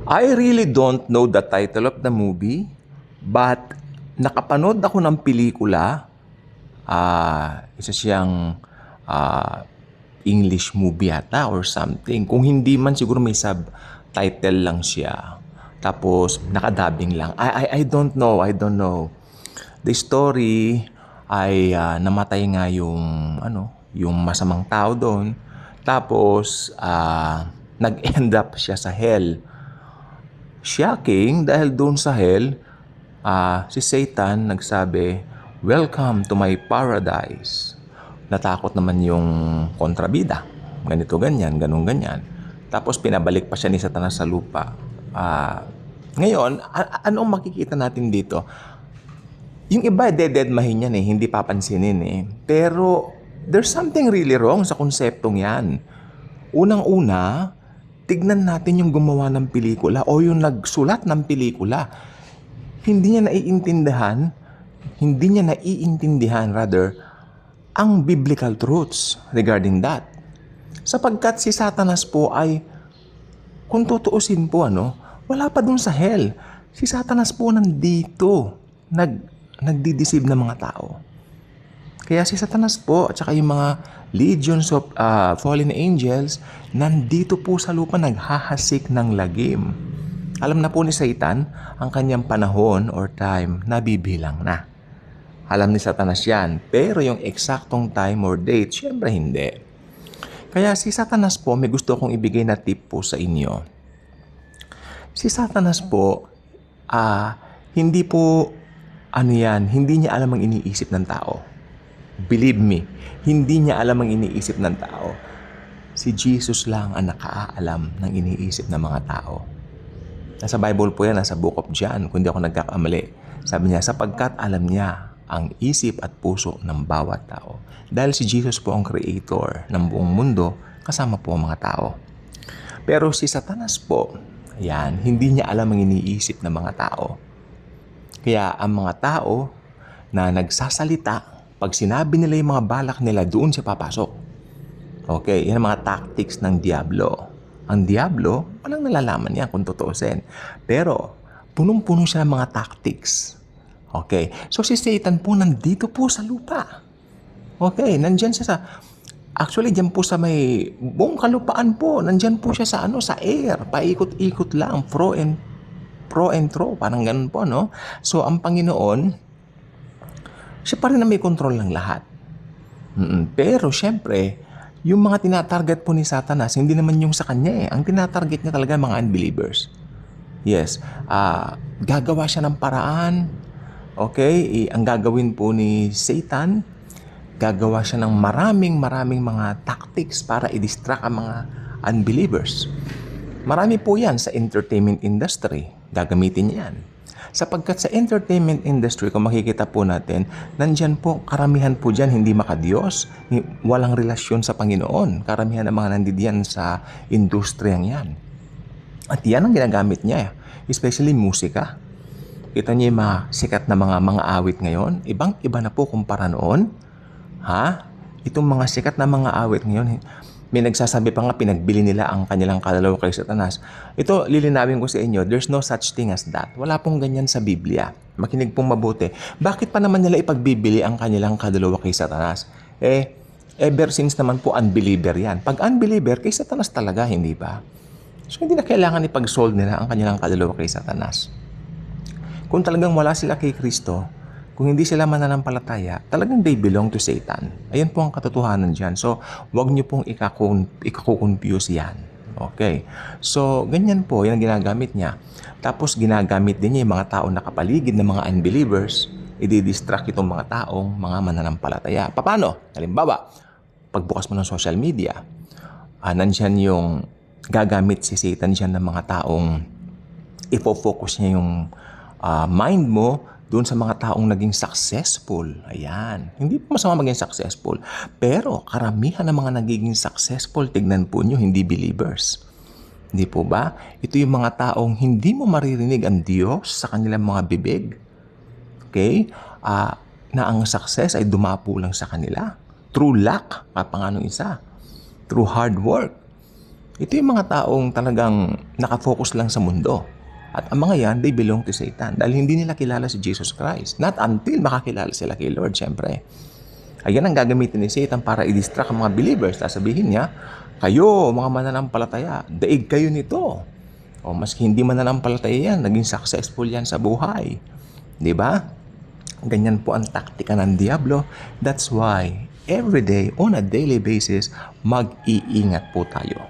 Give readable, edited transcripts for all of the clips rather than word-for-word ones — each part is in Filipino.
I really don't know the title of the movie, but nakapanood ako ng pelikula. Isa siyang ah, English movie yata or something. Kung hindi man, siguro may subtitle lang siya. Tapos, nakadabing lang. I don't know, I don't know. The story ay namatay nga yung masamang tao doon. Tapos, nag-end up siya sa hell. Shocking dahil doon sa hell, si Satan nagsabi, "Welcome to my paradise." Natakot naman yung kontrabida. Ganito, ganyan, ganun, ganyan. Tapos pinabalik pa siya ni Satanas sa lupa. Ngayon, anong makikita natin dito? Yung iba, dededmahin yan hindi papansinin Pero, there's something really wrong sa konseptong yan. Unang-una, tignan natin yung gumawa ng pelikula o yung nagsulat ng pelikula. Hindi niya naiintindihan rather, ang biblical truths regarding that. Sapagkat si Satanas po ay, kung tutuusin po wala pa dun sa hell. Si Satanas po nandito, nagdi-deceive ng mga tao. Kaya si Satanas po at saka yung mga legions of fallen angels nandito po sa lupa naghahasik ng lagim. Alam na po ni Satan ang kanyang panahon or time nabibilang na. Alam ni Satanas yan. Pero yung eksaktong time or date, syempre hindi. Kaya si Satanas po, may gusto kong ibigay na tip po sa inyo. Si Satanas po, hindi po, hindi niya alam ang iniisip ng tao. Believe me, hindi niya alam ang iniisip ng tao. Si Jesus lang ang nakaalam ng iniisip ng mga tao. Nasa Bible po yan, nasa Book of John, kung di ako nagkakamali. Sabi niya, sapagkat alam niya ang isip at puso ng bawat tao. Dahil si Jesus po ang creator ng buong mundo, kasama po ang mga tao. Pero si Satanas po, hindi niya alam ang iniisip ng mga tao. Kaya ang mga tao na nagsasalita, pag sinabi nila yung mga balak nila, doon siya papasok. Okay, yan ang mga tactics ng Diablo. Ang Diablo, walang nalalaman yan kung tutuusin. Pero, punong-puno siya ng mga tactics. Okay, so si Satan po nandito po sa lupa. Okay, nandyan siya actually, dyan po sa may buong kalupaan po, nandyan po siya sa sa air. Paikot-ikot lang, pro and throw, parang ganun po, no? So, ang Panginoon, siya pa rin na may control ng lahat. Pero, syempre, yung mga tinatarget po ni Satanas, hindi naman yung sa kanya Ang tinatarget niya talaga mga unbelievers. Yes, gagawa siya ng paraan. Okay, ang gagawin po ni Satan, gagawa siya ng maraming mga tactics para i-distract ang mga unbelievers. Marami po yan sa entertainment industry. Gagamitin niya yan. Sapagkat sa entertainment industry, kung makikita po natin, nandyan po, karamihan po dyan hindi makadiyos, walang relasyon sa Panginoon. Karamihan ng mga nandidiyan sa industriyang yan. At yan ang ginagamit niya, especially musika. Kita niyo yung mga sikat na mga awit ngayon, ibang-iba na po kumpara noon. Itong mga sikat na mga awit ngayon, may nagsasabi pa nga pinagbili nila ang kanilang kaluluwa kay Satanas. Ito, lilinawin ko sa inyo, there's no such thing as that. Wala pong ganyan sa Biblia. Makinig pong mabuti. Bakit pa naman nila ipagbibili ang kanilang kaluluwa kay Satanas? Ever since naman po unbeliever yan. Pag unbeliever, kay Satanas talaga, hindi ba? So, hindi na kailangan ipag-sold nila ang kanilang kaluluwa kay Satanas. Kung talagang wala sila kay Kristo, kung hindi sila mananampalataya, talagang they belong to Satan. Ayan po ang katotohanan dyan. So, wag nyo pong ikakukonfuse yan. Okay. So, ganyan po, yan ang ginagamit niya. Tapos, ginagamit din niya yung mga tao nakapaligid ng mga unbelievers. I-distract itong mga taong mga mananampalataya. Paano? Halimbawa, pagbukas mo ng social media, nandyan yung gagamit si Satan dyan ng mga taong ipofocus niya yung mind mo doon sa mga taong naging successful. Ayan. Hindi po masama maging successful. Pero karamihan ng mga nagiging successful, tignan po nyo, hindi believers. Hindi po ba? Ito yung mga taong hindi mo maririnig ang Diyos sa kanilang mga bibig. Okay? Na ang success ay dumapo lang sa kanila. Through luck, papanganong isa. Through hard work. Ito yung mga taong talagang nakafocus lang sa mundo. At ang mga yan, they belong to Satan. Dahil hindi nila kilala si Jesus Christ. Not until makakilala sila kay Lord, syempre. Ayan ang gagamitin ni Satan para i-distract ang mga believers. Sasabihin niya, kayo, mga mananampalataya, daig kayo nito. O maski hindi mananampalataya yan, naging successful yan sa buhay. Di ba? Ganyan po ang taktika ng Diablo. That's why, every day, on a daily basis, mag-iingat po tayo.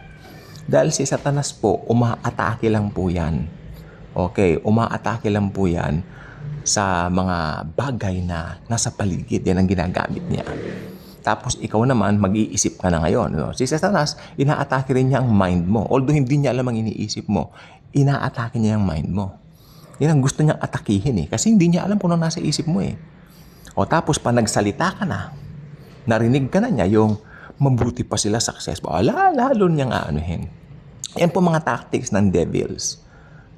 Dahil si Satanas po, umaatake lang po yan. Okay, umaatake lang po yan sa mga bagay na nasa paligid. Yan ang ginagamit niya. Tapos ikaw naman, mag-iisip ka na ngayon. No? Si Satanas, inaatake rin niya ang mind mo. Although hindi niya alam ang iniisip mo, inaatake niya ang mind mo. Yan ang gusto niyang atakihin eh. Kasi hindi niya alam kung ano nasa isip mo eh. O tapos pa nagsalita ka na, narinig ka na niya yung mabuti pa sila successful. Lalo niyang aanuhin. Yan po mga tactics ng devils.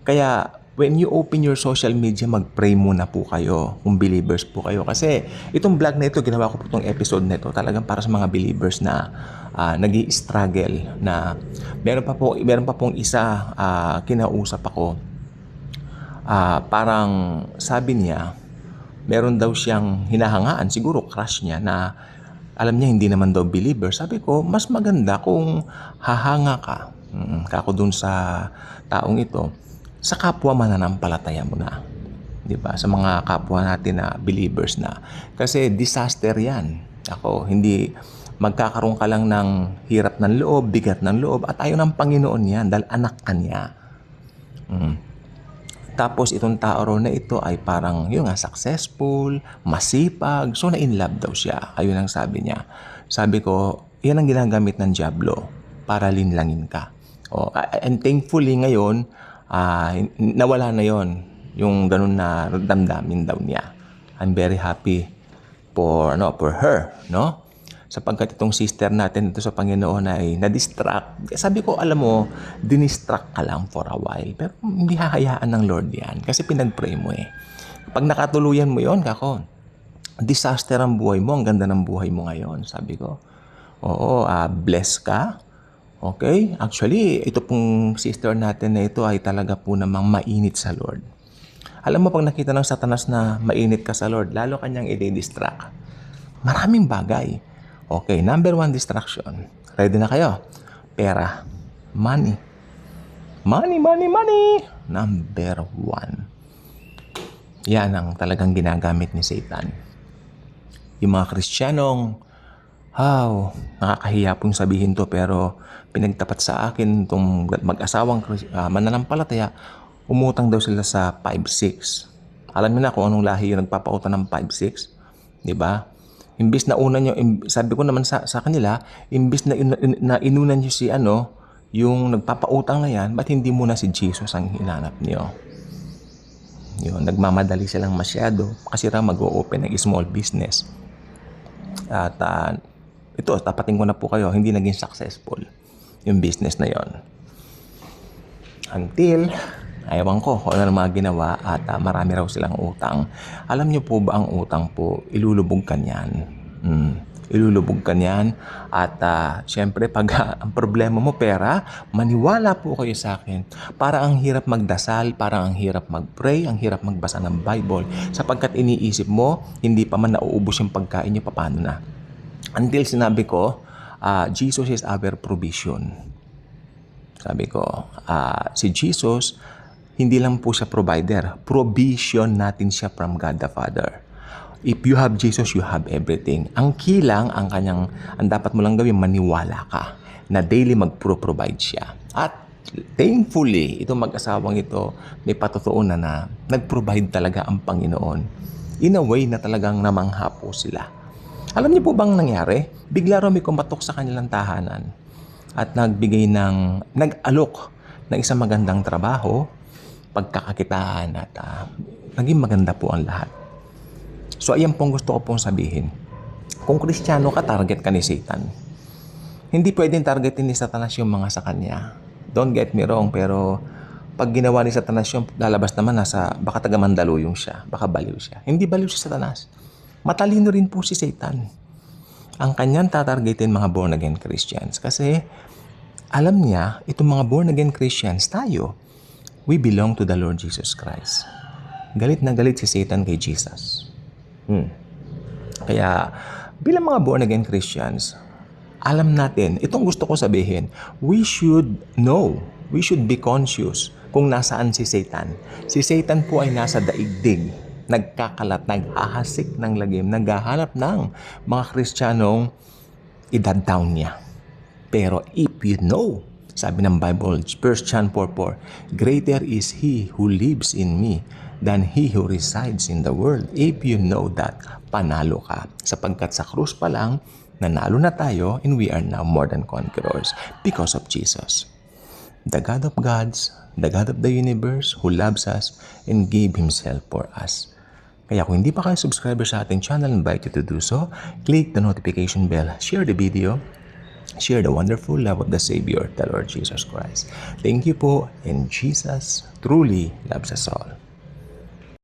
Kaya, when you open your social media, mag-pray muna po kayo kung believers po kayo. Kasi, itong vlog na ito, ginawa ko po itong episode na ito, talagang para sa mga believers na nag-i-struggle, na meron pa pong isa kinausap ako. Parang sabi niya, meron daw siyang hinahangaan, siguro crush niya, na alam niya hindi naman daw believer. Sabi ko, mas maganda kung hahanga ka, kako dun sa taong ito, sa kapwa mananampalataya mo na. 'Di ba? Sa mga kapwa natin na believers na. Kasi disaster 'yan. Ako, hindi magkakaroon ka lang ng hirap ng loob, bigat ng loob, at ayaw ng Panginoon 'yan dahil anak ka niya. Tapos itong tao raw na ito ay parang yung successful, masipag, so na-in love daw siya. Ayun ang sabi niya. Sabi ko, yan ang ginagamit ng Diablo para linlangin ka. And thankfully ngayon, nawala na yon yung ganun na damdamin daw niya. I'm very happy for her, no? Sapagkat itong sister natin ito sa Panginoon ay na-distract. Sabi ko, alam mo, dinistract ka lang for a while. Pero hindi hahayaan ng Lord yan. Kasi pinag-pray mo eh. Pag nakatuluyan mo yon, kako, disaster ang buhay mo. Ang ganda ng buhay mo ngayon. Sabi ko, oo, bless ka. Okay? Actually, ito pong sister natin na ito ay talaga po namang mainit sa Lord. Alam mo, pag nakita ng Satanas na mainit ka sa Lord, lalo kanyang i-distract. Maraming bagay. Okay, number 1 distraction. Ready na kayo? Pera. Money. Money. Number 1. Yan ang talagang ginagamit ni Satan. Yung mga Kristiyanong, nakakahiya pong sabihin to, pero pinagtapat sa akin itong mag-asawang mananampalataya, umutang daw sila sa 5-6. Alam niyo na kung anong lahi yung nagpapautang ng 5-6? Diba? Imbis na una nyo, sabi ko naman sa kanila, imbis na inunan nyo si yung nagpapautang na yan, ba't hindi muna si Jesus ang hinanap nyo? Yun, nagmamadali silang masyado kasi raw mag-o-open ng small business. At ito, tapatin ko na po kayo, hindi naging successful yung business na yon. Until, ayawan ko kung ano mga ginawa at marami raw silang utang. Alam niyo po ba ang utang po, ilulubog ka niyan. Ilulubog ka niyan. At syempre, pag ang problema mo pera, maniwala po kayo sa akin. Para ang hirap magdasal, parang ang hirap mag-pray, ang hirap magbasa ng Bible. Sapagkat iniisip mo, hindi pa man nauubos yung pagkain niyo, paano na? Until sinabi ko, Jesus is our provision. Sabi ko, si Jesus, hindi lang po siya provider. Provision natin siya from God the Father. If you have Jesus, you have everything. Ang kilang, ang dapat mo lang gawin, maniwala ka na daily magpro-provide siya. At thankfully, itong mag-asawang ito, may patutuunan na nag-provide talaga ang Panginoon. In a way na talagang namangha po sila. Alam niyo po bang nangyari? Bigla raw may kumatok sa kanilang tahanan at nag-alok ng isang magandang trabaho, pagkakakitaan at naging maganda po ang lahat. So ayan pong gusto ko pong sabihin. Kung Kristiyano ka, target ka ni Satan. Hindi pwedeng targetin ni Satanas yung mga sa kanya. Don't get me wrong, pero pag ginawa ni Satanas yung lalabas naman baka taga Mandaluyong siya, baka baliw siya. Hindi baliw si Satanas. Matalino rin po si Satan. Ang kanyang tatargetin mga born-again Christians kasi alam niya, itong mga born-again Christians, tayo, we belong to the Lord Jesus Christ. Galit na galit si Satan kay Jesus. Kaya, bilang mga born-again Christians, alam natin, itong gusto ko sabihin, we should know, we should be conscious kung nasaan si Satan. Si Satan po ay nasa daigdig, nagkakalat, naghahasik ng lagim, naghahanap ng mga Kristiyanong idad-down niya. Pero if you know, sabi ng Bible, 1 John 4:4, greater is He who lives in me than he who resides in the world. If you know that, panalo ka. Sapagkat sa krus pa lang, nanalo na tayo and we are now more than conquerors because of Jesus. The God of gods, the God of the universe who loves us and gave Himself for us. Kaya kung hindi pa kayo subscriber sa ating channel, invite you to do so. Click the notification bell, share the video, share the wonderful love of the Savior, the Lord Jesus Christ. Thank you po, and Jesus truly loves us all.